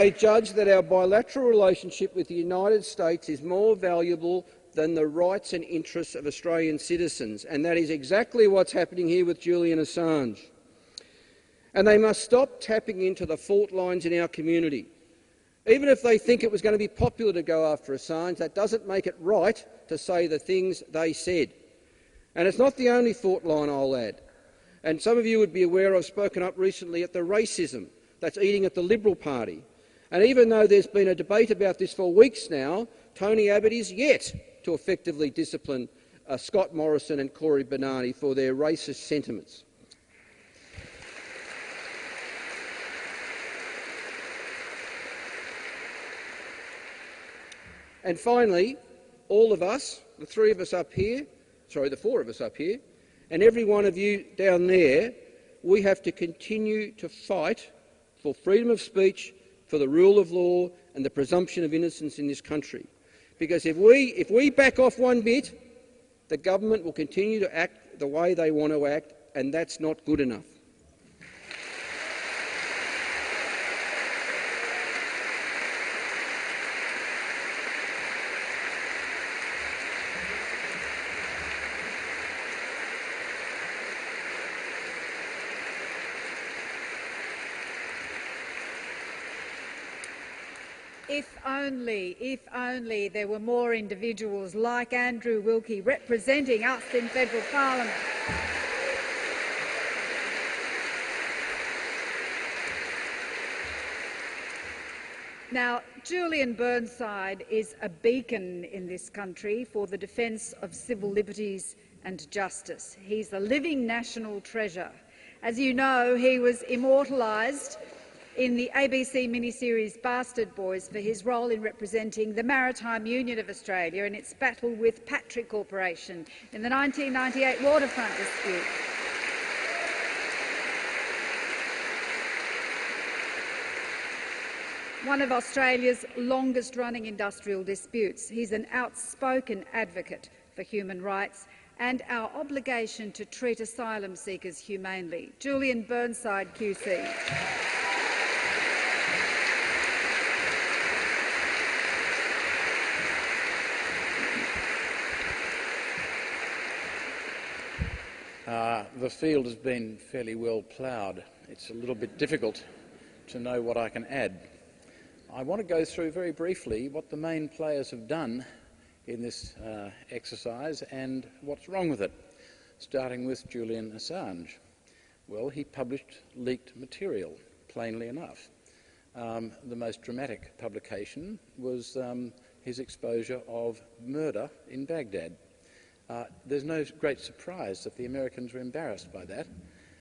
They judge that our bilateral relationship with the United States is more valuable than the rights and interests of Australian citizens, and that is exactly what's happening here with Julian Assange. And they must stop tapping into the fault lines in our community. Even if they think it was going to be popular to go after Assange, that doesn't make it right to say the things they said. And it's not the only fault line, I'll add. And some of you would be aware I've spoken up recently at the racism that's eating at the Liberal Party. And even though there's been a debate about this for weeks now, Tony Abbott is yet to effectively discipline Scott Morrison and Corey Bernardi for their racist sentiments. And finally, all of us, the four of us up here, and every one of you down there, we have to continue to fight for freedom of speech, for the rule of law and the presumption of innocence in this country. Because if we back off one bit, the government will continue to act the way they want to act, and that's not good enough. If only there were more individuals like Andrew Wilkie representing us in federal parliament. Now, Julian Burnside is a beacon in this country for the defence of civil liberties and justice. He's a living national treasure. As you know, he was immortalised in the ABC miniseries Bastard Boys for his role in representing the Maritime Union of Australia in its battle with Patrick Corporation in the 1998 waterfront dispute. One of Australia's longest-running industrial disputes. He's an outspoken advocate for human rights and our obligation to treat asylum seekers humanely. Julian Burnside, QC. The field has been fairly well ploughed. It's a little bit difficult to know what I can add. I want to go through very briefly what the main players have done in this exercise and what's wrong with it, starting with Julian Assange. Well, he published leaked material, plainly enough. The most dramatic publication was his exposure of murder in Baghdad. There's no great surprise that the Americans were embarrassed by that.